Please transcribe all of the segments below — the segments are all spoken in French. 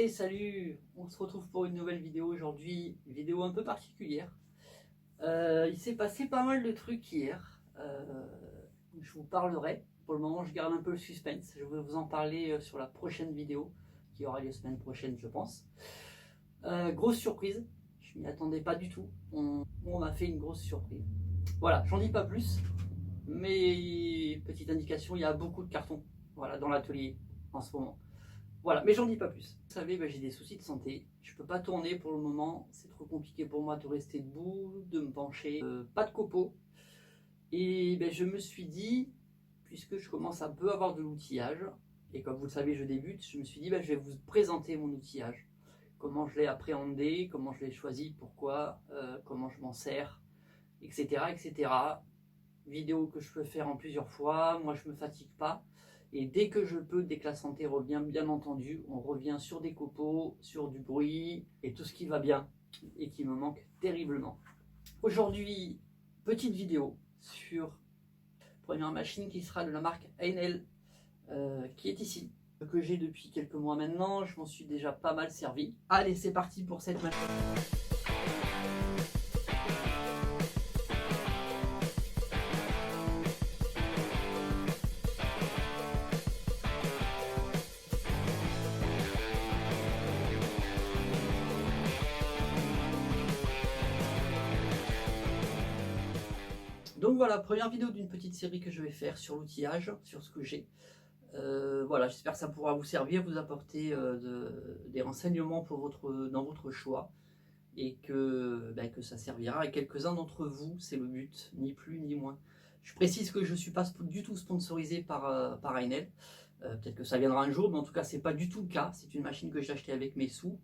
Et salut, on se retrouve pour une nouvelle vidéo aujourd'hui, une vidéo un peu particulière. Il s'est passé pas mal de trucs hier, je vous parlerai. Pour le moment je garde un peu le suspense, je vais vous en parler sur la prochaine vidéo, qui aura lieu la semaine prochaine je pense. Grosse surprise, je m'y attendais pas du tout, on m'a fait une grosse surprise. Voilà, j'en dis pas plus, mais petite indication, il y a beaucoup de cartons voilà, dans l'atelier en ce moment. Voilà, mais j'en dis pas plus. Vous savez, j'ai des soucis de santé. Je peux pas tourner pour le moment. C'est trop compliqué pour moi de rester debout, de me pencher. Pas de copeaux. Et je me suis dit, puisque je commence un peu à avoir de l'outillage, et comme vous le savez, je débute, je me suis dit, je vais vous présenter mon outillage. Comment je l'ai appréhendé, comment je l'ai choisi, pourquoi, comment je m'en sers, etc., etc. Vidéo que je peux faire en plusieurs fois. Moi, je me fatigue pas. Et dès que je peux, dès que la santé revient, bien entendu, on revient sur des copeaux, sur du bruit et tout ce qui va bien et qui me manque terriblement. Aujourd'hui, petite vidéo sur la première machine qui sera de la marque Heinel, qui est ici, que j'ai depuis quelques mois maintenant. Je m'en suis déjà pas mal servi. Allez, c'est parti pour cette machine. Donc voilà, première vidéo d'une petite série que je vais faire sur l'outillage, sur ce que j'ai. Voilà, j'espère que ça pourra vous servir, vous apporter des renseignements pour dans votre choix et que ça servira à quelques-uns d'entre vous, c'est le but, ni plus ni moins. Je précise que je ne suis pas du tout sponsorisé par Heinel, peut-être que ça viendra un jour, mais en tout cas c'est pas du tout le cas, c'est une machine que j'ai achetée avec mes sous,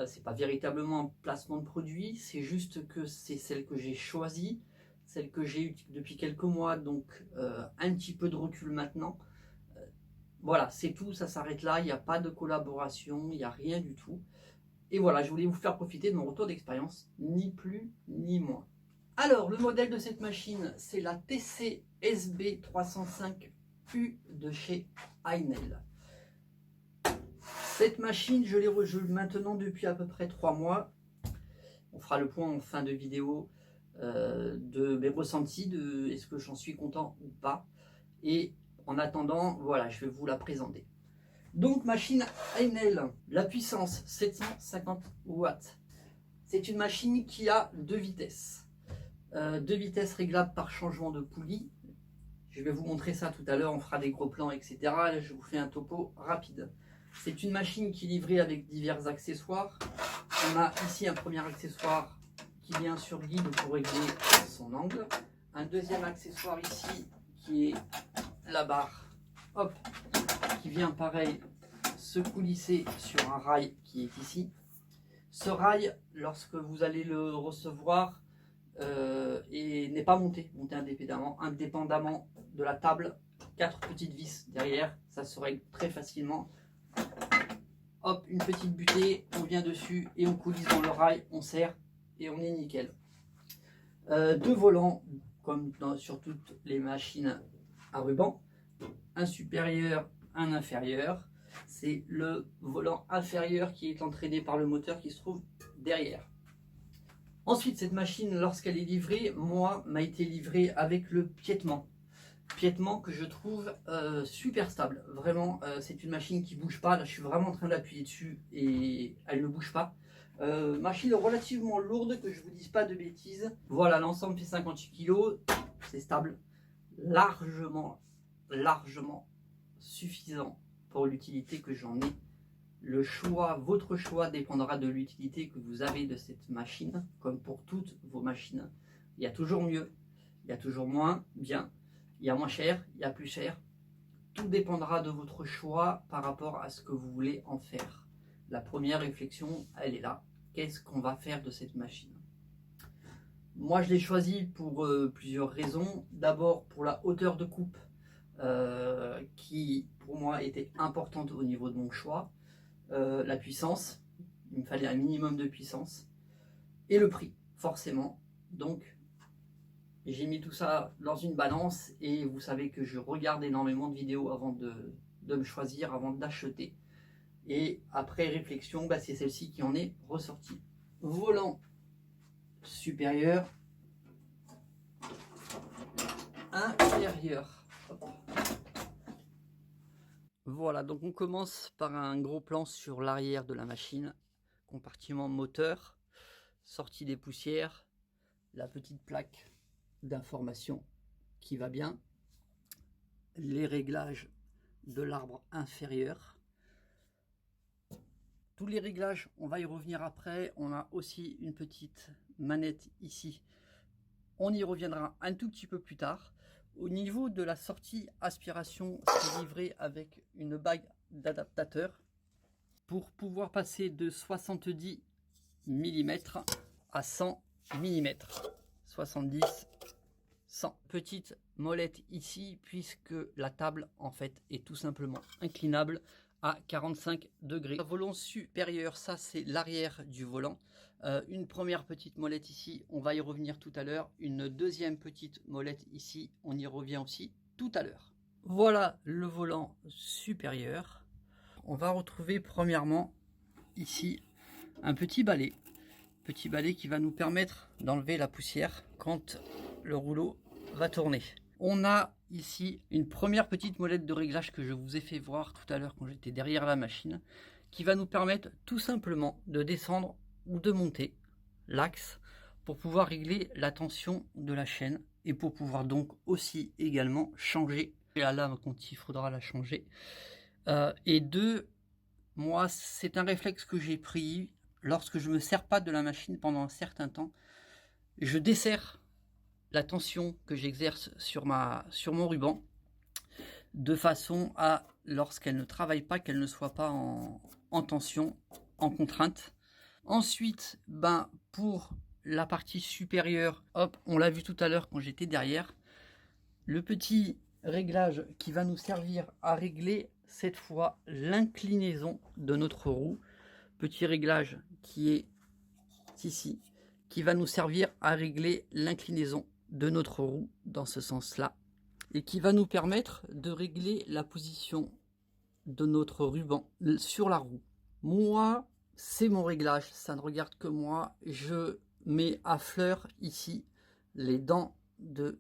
c'est pas véritablement un placement de produit, c'est juste que c'est celle que j'ai choisie, celle que j'ai eue depuis quelques mois, donc un petit peu de recul maintenant. Voilà, c'est tout, ça s'arrête là, il n'y a pas de collaboration, il n'y a rien du tout. Et voilà, je voulais vous faire profiter de mon retour d'expérience, ni plus ni moins. Alors, le modèle de cette machine, c'est la TC SB305U de chez Heinel. Cette machine, je l'ai rejouée maintenant depuis à peu près 3 mois. On fera le point en fin de vidéo de mes ressentis, de est-ce que j'en suis content ou pas. Et en attendant, voilà, je vais vous la présenter. Donc, machine Heinel, la puissance 750 watts. C'est une machine qui a 2 vitesses. 2 vitesses réglables par changement de poulie. Je vais vous montrer ça tout à l'heure, on fera des gros plans, etc. Là, je vous fais un topo rapide. C'est une machine qui est livrée avec divers accessoires. On a ici un premier accessoire qui vient sur guide pour régler son angle. Un deuxième accessoire ici qui est la barre, hop, qui vient pareil se coulisser sur un rail qui est ici. Ce rail, lorsque vous allez le recevoir, n'est pas monté indépendamment de la table. 4 petites vis derrière, ça se règle très facilement. Hop, une petite butée, on vient dessus et on coulisse dans le rail, on serre et on est nickel. 2 volants, comme sur toutes les machines à ruban, un supérieur, un inférieur. C'est le volant inférieur qui est entraîné par le moteur qui se trouve derrière. Ensuite, cette machine, lorsqu'elle est livrée, m'a été livrée avec le piétement. Piétement que je trouve super stable. Vraiment, c'est une machine qui ne bouge pas. Là, je suis vraiment en train d'appuyer dessus et elle ne bouge pas. Machine relativement lourde, que je ne vous dise pas de bêtises. Voilà, l'ensemble fait 58 kg. C'est stable. Largement suffisant pour l'utilité que j'en ai. Le choix, votre choix dépendra de l'utilité que vous avez de cette machine, comme pour toutes vos machines. Il y a toujours mieux, il y a toujours moins bien, il y a moins cher, il y a plus cher. Tout dépendra de votre choix par rapport à ce que vous voulez en faire. La première réflexion, elle est là. Qu'est-ce qu'on va faire de cette machine? Moi, je l'ai choisi pour plusieurs raisons. D'abord, pour la hauteur de coupe, qui pour moi était importante au niveau de mon choix. La puissance, il me fallait un minimum de puissance, et le prix, forcément. Donc, j'ai mis tout ça dans une balance, et vous savez que je regarde énormément de vidéos avant de me choisir, avant d'acheter. Et après réflexion, bah, c'est celle-ci qui en est ressortie. Volant supérieur, inférieur. Hop. Voilà, donc on commence par un gros plan sur l'arrière de la machine. Compartiment moteur, sortie des poussières, la petite plaque d'information qui va bien, les réglages de l'arbre inférieur. Tous les réglages, on va y revenir après. On a aussi une petite manette ici. On y reviendra un tout petit peu plus tard. Au niveau de la sortie aspiration, c'est livré avec une bague d'adaptateur pour pouvoir passer de 70 mm à 100 mm. 70, 100. Petite molette ici puisque la table en fait est tout simplement inclinable à 45 degrés. Le volant supérieur, ça c'est l'arrière du volant. Une première petite molette ici, on va y revenir tout à l'heure. Une deuxième petite molette ici, on y revient aussi tout à l'heure. Voilà le volant supérieur. On va retrouver premièrement ici un petit balai. Petit balai qui va nous permettre d'enlever la poussière quand le rouleau va tourner. On a ici une première petite molette de réglage que je vous ai fait voir tout à l'heure quand j'étais derrière la machine, qui va nous permettre tout simplement de descendre ou de monter l'axe pour pouvoir régler la tension de la chaîne et pour pouvoir donc aussi également changer la lame quand il faudra la changer. Moi c'est un réflexe que j'ai pris lorsque je ne me sers pas de la machine pendant un certain temps. Je desserre la tension que j'exerce sur mon ruban de façon à, lorsqu'elle ne travaille pas, qu'elle ne soit pas en tension, en contrainte. Ensuite, pour la partie supérieure, hop, on l'a vu tout à l'heure quand j'étais derrière, le petit réglage qui va nous servir à régler cette fois l'inclinaison de notre roue. Petit réglage qui est ici, qui va nous servir à régler l'inclinaison de notre roue dans ce sens-là et qui va nous permettre de régler la position de notre ruban sur la roue. Moi, c'est mon réglage, ça ne regarde que moi. Je mets à fleur ici les dents de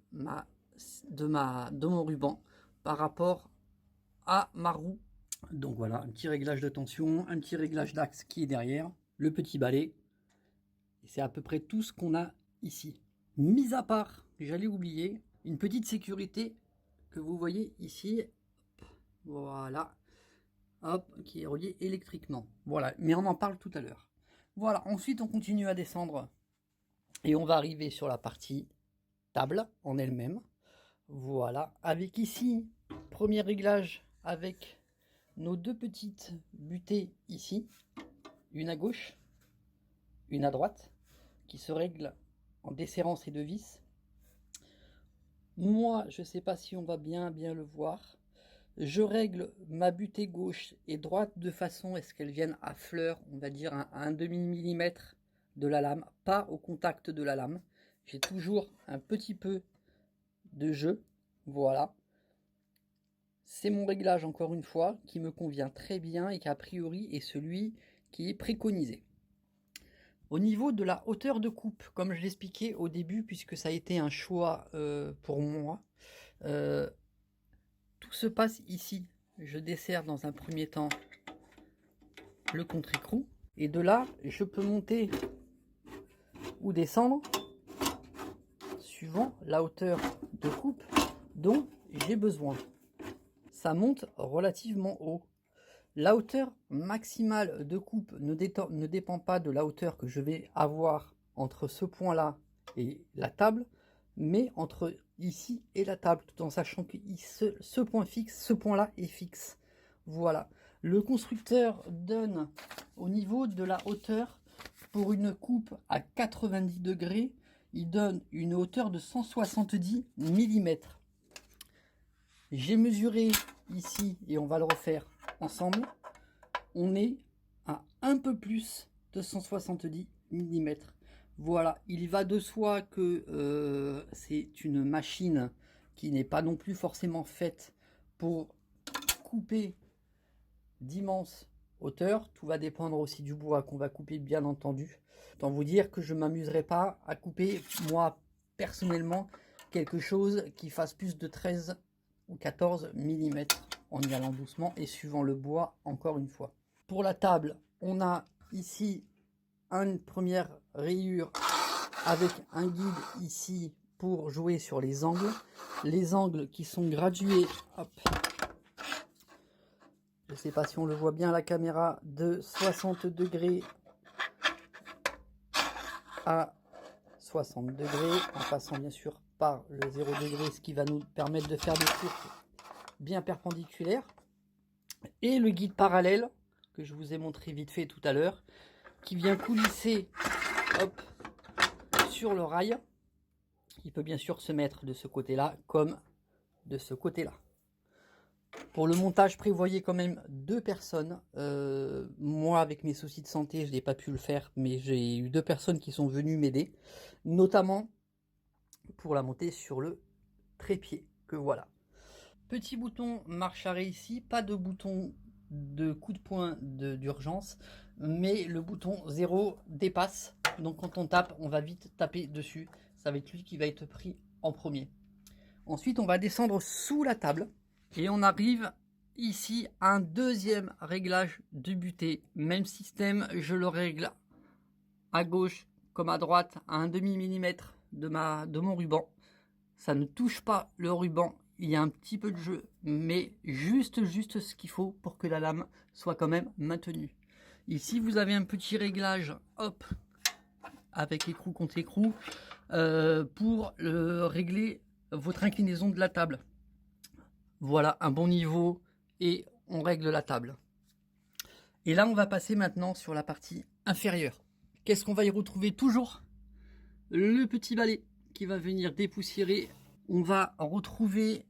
mon ruban par rapport à ma roue. Donc voilà, un petit réglage de tension, un petit réglage d'axe qui est derrière, le petit balai. Et c'est à peu près tout ce qu'on a ici. Mis à part, j'allais oublier, une petite sécurité que vous voyez ici. Voilà. Hop, qui est reliée électriquement. Voilà, mais on en parle tout à l'heure. Voilà, ensuite on continue à descendre. Et on va arriver sur la partie table en elle-même. Voilà, avec ici, premier réglage avec nos deux petites butées ici. Une à gauche, une à droite, qui se règle en desserrant ces deux vis. Moi, je ne sais pas si on va bien le voir. Je règle ma butée gauche et droite de façon à ce qu'elles viennent à fleur, on va dire à un demi-millimètre de la lame, pas au contact de la lame. J'ai toujours un petit peu de jeu, voilà. C'est mon réglage encore une fois qui me convient très bien et qui a priori est celui qui est préconisé. Au niveau de la hauteur de coupe, comme je l'expliquais au début, puisque ça a été un choix pour moi, tout se passe ici. Je desserre dans un premier temps le contre-écrou, et de là, je peux monter ou descendre suivant la hauteur de coupe dont j'ai besoin. Ça monte relativement haut. La hauteur maximale de coupe ne dépend pas de la hauteur que je vais avoir entre ce point-là et la table, mais entre ici et la table, tout en sachant que ce point fixe, ce point-là est fixe. Voilà. Le constructeur donne au niveau de la hauteur, pour une coupe à 90 degrés, il donne une hauteur de 170 mm. J'ai mesuré ici, et on va le refaire ensemble, on est à un peu plus de 170 mm. Voilà, il va de soi que c'est une machine qui n'est pas non plus forcément faite pour couper d'immenses hauteur. Tout va dépendre aussi du bois qu'on va couper, bien entendu. Autant vous dire que je ne m'amuserai pas à couper, moi, personnellement, quelque chose qui fasse plus de 13 ou 14 mm en y allant doucement et suivant le bois, encore une fois. Pour la table, on a ici une première rayure avec un guide ici pour jouer sur les angles qui sont gradués, hop, je ne sais pas si on le voit bien à la caméra, de 60 degrés à 60 degrés, en passant bien sûr par le 0 degré, ce qui va nous permettre de faire des courbes bien perpendiculaires. Et le guide parallèle, que je vous ai montré vite fait tout à l'heure, qui vient coulisser, hop, sur le rail. Il peut bien sûr se mettre de ce côté-là comme de ce côté-là. Pour le montage, prévoyez quand même 2 personnes. Moi, avec mes soucis de santé, je n'ai pas pu le faire, mais j'ai eu 2 personnes qui sont venues m'aider, notamment pour la monter sur le trépied, que voilà. Petit bouton marche arrêt ici, pas de bouton de coup de poing d'urgence, mais le bouton 0 dépasse, donc quand on tape, on va vite taper dessus, ça va être lui qui va être pris en premier. Ensuite, on va descendre sous la table. Et on arrive ici à un deuxième réglage de butée. Même système, je le règle à gauche comme à droite à un demi-millimètre de mon ruban. Ça ne touche pas le ruban, il y a un petit peu de jeu, mais juste ce qu'il faut pour que la lame soit quand même maintenue. Ici, vous avez un petit réglage, hop, avec écrou contre écrou, pour régler votre inclinaison de la table. Voilà un bon niveau et on règle la table. Et là, on va passer maintenant sur la partie inférieure. Qu'est-ce qu'on va y retrouver? Toujours le petit balai qui va venir dépoussiérer. On va retrouver,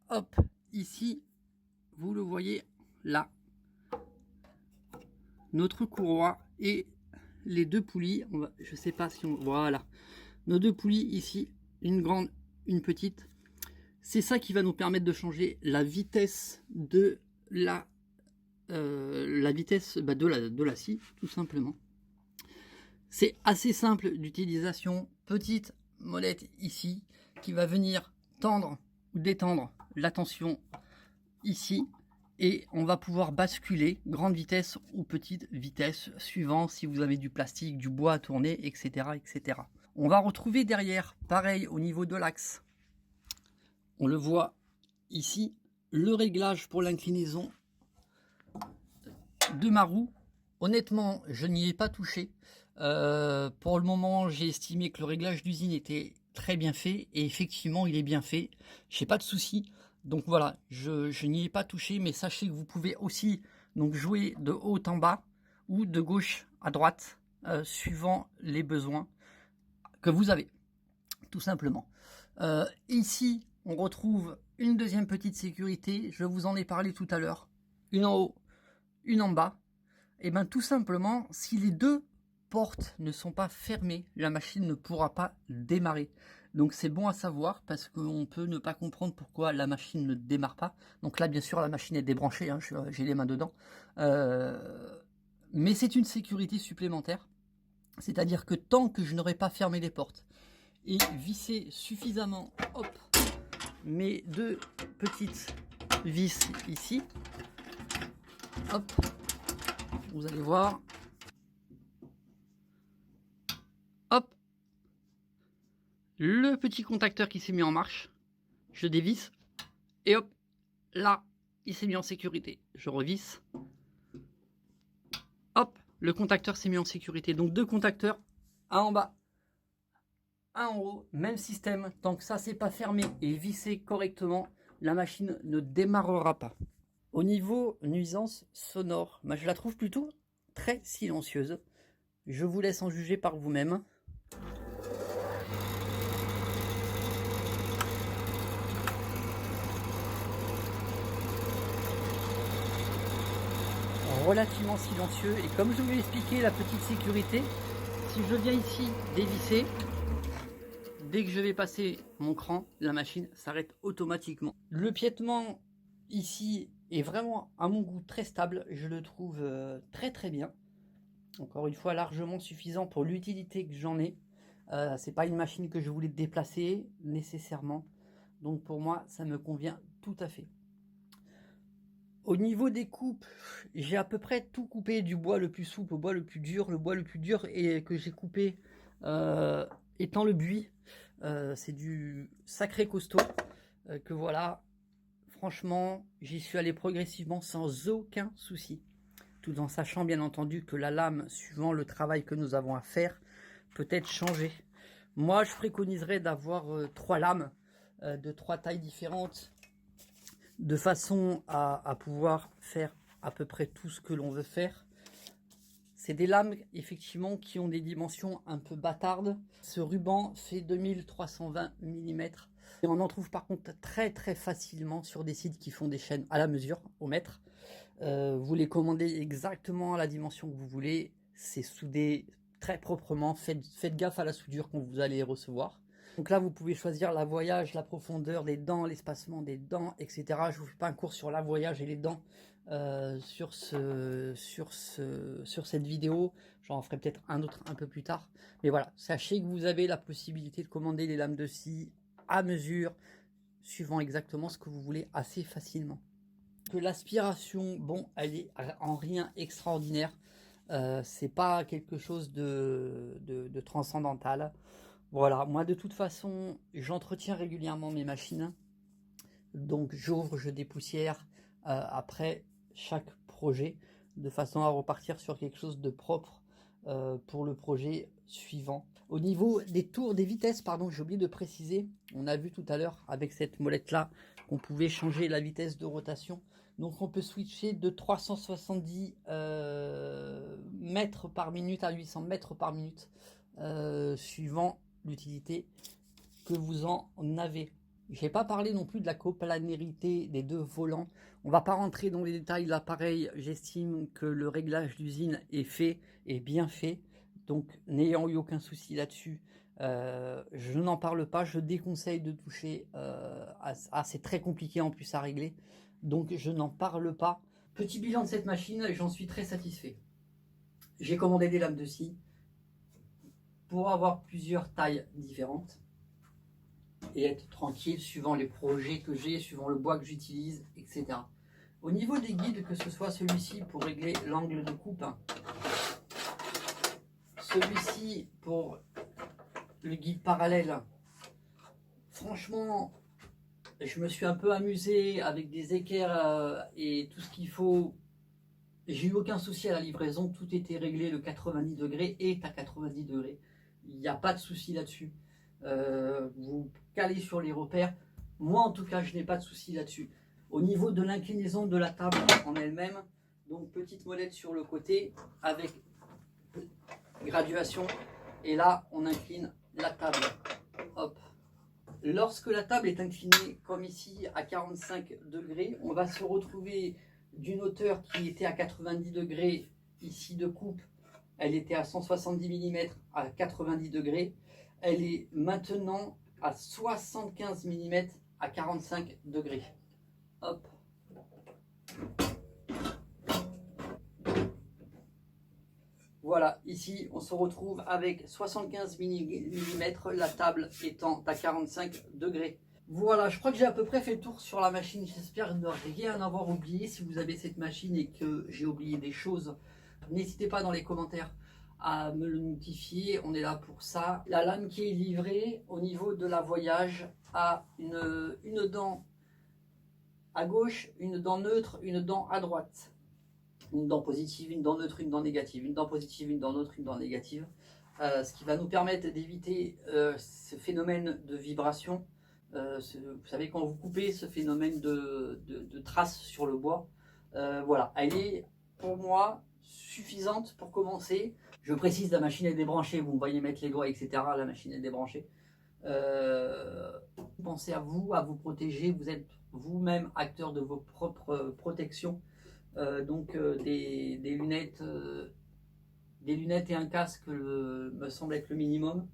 hop, ici, vous le voyez là, notre courroie et les 2 poulies. Je sais pas si on... Voilà, nos 2 poulies ici, une grande, une petite. C'est ça qui va nous permettre de changer la vitesse de la vitesse de la scie, tout simplement. C'est assez simple d'utilisation. Petite molette ici qui va venir tendre ou détendre la tension ici. Et on va pouvoir basculer grande vitesse ou petite vitesse suivant si vous avez du plastique, du bois à tourner, etc., etc. On va retrouver derrière, pareil au niveau de l'axe. On le voit ici, le réglage pour l'inclinaison de ma roue. Honnêtement, je n'y ai pas touché. Pour le moment, j'ai estimé que le réglage d'usine était très bien fait. Et effectivement, il est bien fait. Je n'ai pas de soucis. Donc voilà, je n'y ai pas touché. Mais sachez que vous pouvez aussi donc, jouer de haut en bas ou de gauche à droite, suivant les besoins que vous avez, tout simplement. Ici, on retrouve une deuxième petite sécurité, je vous en ai parlé tout à l'heure, une en haut, une en bas. Et bien tout simplement, si les 2 portes ne sont pas fermées, la machine ne pourra pas démarrer. Donc c'est bon à savoir parce qu'on peut ne pas comprendre pourquoi la machine ne démarre pas. Donc là bien sûr la machine est débranchée, hein, j'ai les mains dedans. Mais c'est une sécurité supplémentaire. C'est-à-dire que tant que je n'aurai pas fermé les portes et vissé suffisamment, hop, mes 2 petites vis ici, hop, vous allez voir, hop, le petit contacteur qui s'est mis en marche, je dévisse, et hop, là, il s'est mis en sécurité, je revisse, hop, le contacteur s'est mis en sécurité, donc 2 contacteurs, un en bas, un en haut, même système, tant que ça c'est pas fermé et vissé correctement, la machine ne démarrera pas. Au niveau nuisance sonore, je la trouve plutôt très silencieuse. Je vous laisse en juger par vous-même. Relativement silencieux et comme je vous l'ai expliqué, la petite sécurité, si je viens ici dévisser, dès que je vais passer mon cran, la machine s'arrête automatiquement. Le piétement ici est vraiment à mon goût très stable, je le trouve très très bien. Encore une fois, largement suffisant pour l'utilité que j'en ai. C'est pas une machine que je voulais déplacer nécessairement, donc pour moi ça me convient tout à fait. Au niveau des coupes, j'ai à peu près tout coupé, du bois le plus souple au bois le plus dur. Le bois le plus dur et que j'ai coupé étant le buis. C'est du sacré costaud que voilà, franchement, j'y suis allé progressivement sans aucun souci. Tout en sachant bien entendu que la lame, suivant le travail que nous avons à faire, peut être changée. Moi, je préconiserais d'avoir 3 lames de 3 tailles différentes, de façon à pouvoir faire à peu près tout ce que l'on veut faire. C'est des lames effectivement qui ont des dimensions un peu bâtardes. Ce ruban fait 2320 mm. Et on en trouve par contre très très facilement sur des sites qui font des chaînes à la mesure, au mètre. Vous les commandez exactement à la dimension que vous voulez. C'est soudé très proprement. Faites gaffe à la soudure quand vous allez recevoir. Donc là, vous pouvez choisir l'avoyage, la profondeur des dents, l'espacement des dents, etc. Je vous fais pas un cours sur l'avoyage et les dents sur cette vidéo. J'en ferai peut-être un autre un peu plus tard. Mais voilà, sachez que vous avez la possibilité de commander les lames de scie à mesure, suivant exactement ce que vous voulez assez facilement. Que l'aspiration, bon, elle est en rien extraordinaire. C'est pas quelque chose de transcendantal. Voilà, moi de toute façon, j'entretiens régulièrement mes machines. Donc j'ouvre, je dépoussière après chaque projet, de façon à repartir sur quelque chose de propre pour le projet suivant. Au niveau des tours, des vitesses, pardon, j'ai oublié de préciser, on a vu tout à l'heure avec cette molette là qu'on pouvait changer la vitesse de rotation. Donc on peut switcher de 370 mètres par minute à 800 mètres par minute, suivant l'utilité que vous en avez. Je n'ai pas parlé non plus de la coplanarité des deux volants. On ne va pas rentrer dans les détails de l'appareil. J'estime que le réglage d'usine est fait et bien fait. Donc, n'ayant eu aucun souci là-dessus, je n'en parle pas. Je déconseille de toucher. C'est très compliqué en plus à régler. Donc, je n'en parle pas. Petit bilan de cette machine, j'en suis très satisfait. J'ai commandé des lames de scie pour avoir plusieurs tailles différentes et être tranquille suivant les projets que j'ai, suivant le bois que j'utilise, etc. Au niveau des guides, que ce soit celui-ci pour régler l'angle de coupe, celui-ci pour le guide parallèle, franchement, je me suis un peu amusé avec des équerres et tout ce qu'il faut. J'ai eu aucun souci à la livraison, tout était réglé, le 90 degrés est à 90 degrés. Il n'y a pas de souci là-dessus. Vous calez sur les repères. Moi en tout cas je n'ai pas de souci là-dessus. Au niveau de l'inclinaison de la table en elle-même, donc petite molette sur le côté avec graduation, et là on incline la table. Hop. Lorsque la table est inclinée comme ici à 45 degrés, on va se retrouver d'une hauteur qui était à 90 degrés ici de coupe, elle était à 170 mm à 90 degrés. Elle est maintenant à 75 mm à 45 degrés. Hop. Voilà, ici on se retrouve avec 75 mm, la table étant à 45 degrés. Voilà, je crois que j'ai à peu près fait le tour sur la machine. J'espère ne rien avoir oublié. Si vous avez cette machine et que j'ai oublié des choses, n'hésitez pas dans les commentaires à me le notifier, on est là pour ça. La lame qui est livrée au niveau de l'avoyage a une dent à gauche, une dent neutre, une dent à droite. Une dent positive, une dent neutre, une dent négative. Une dent positive, une dent neutre, une dent négative. Ce qui va nous permettre d'éviter ce phénomène de vibration. Vous savez, quand vous coupez, ce phénomène de traces sur le bois. Voilà, elle est pour moi suffisante pour commencer. Je précise, la machine est débranchée, vous me voyez mettre les doigts, etc. La machine est débranchée. Pensez à vous protéger. Vous êtes vous-même acteur de vos propres protections. Des lunettes et un casque me semble être le minimum.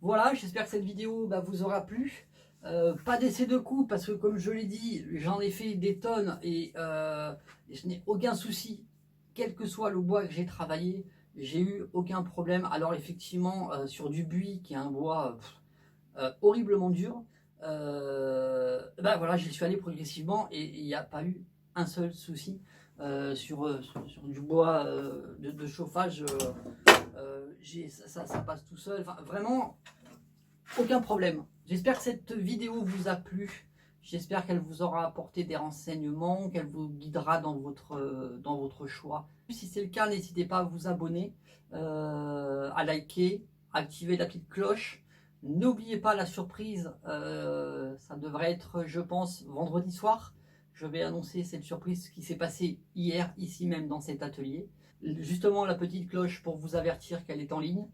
Voilà, j'espère que cette vidéo vous aura plu. Pas d'essai de coupe parce que comme je l'ai dit, j'en ai fait des tonnes et je n'ai aucun souci, quel que soit le bois que j'ai travaillé, j'ai eu aucun problème. Alors effectivement, sur du buis qui est un bois horriblement dur, ben voilà, j'y suis allé progressivement et il n'y a pas eu un seul souci sur du bois de chauffage. Ça passe tout seul. Enfin, vraiment, aucun problème. J'espère que cette vidéo vous a plu. J'espère qu'elle vous aura apporté des renseignements, qu'elle vous guidera dans votre choix. Si c'est le cas, n'hésitez pas à vous abonner, à liker, activer la petite cloche. N'oubliez pas la surprise, ça devrait être, je pense, vendredi soir. Je vais annoncer cette surprise qui s'est passée hier, ici même dans cet atelier. Justement, la petite cloche pour vous avertir qu'elle est en ligne.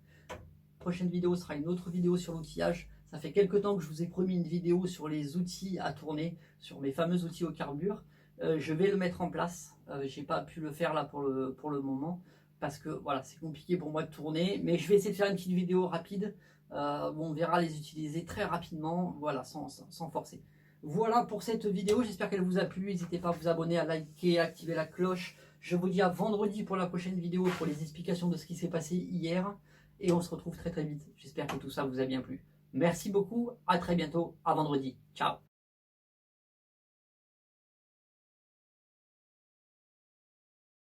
Prochaine vidéo sera une autre vidéo sur l'outillage. Ça fait quelques temps que je vous ai promis une vidéo sur les outils à tourner, sur mes fameux outils au carbure. Je vais le mettre en place. J'ai pas pu le faire là pour le moment parce que voilà, c'est compliqué pour moi de tourner. Mais je vais essayer de faire une petite vidéo rapide. On verra les utiliser très rapidement, voilà, sans forcer. Voilà pour cette vidéo. J'espère qu'elle vous a plu. N'hésitez pas à vous abonner, à liker, à activer la cloche. Je vous dis à vendredi pour la prochaine vidéo pour les explications de ce qui s'est passé hier. Et on se retrouve très très vite. J'espère que tout ça vous a bien plu. Merci beaucoup, à très bientôt, à vendredi. Ciao.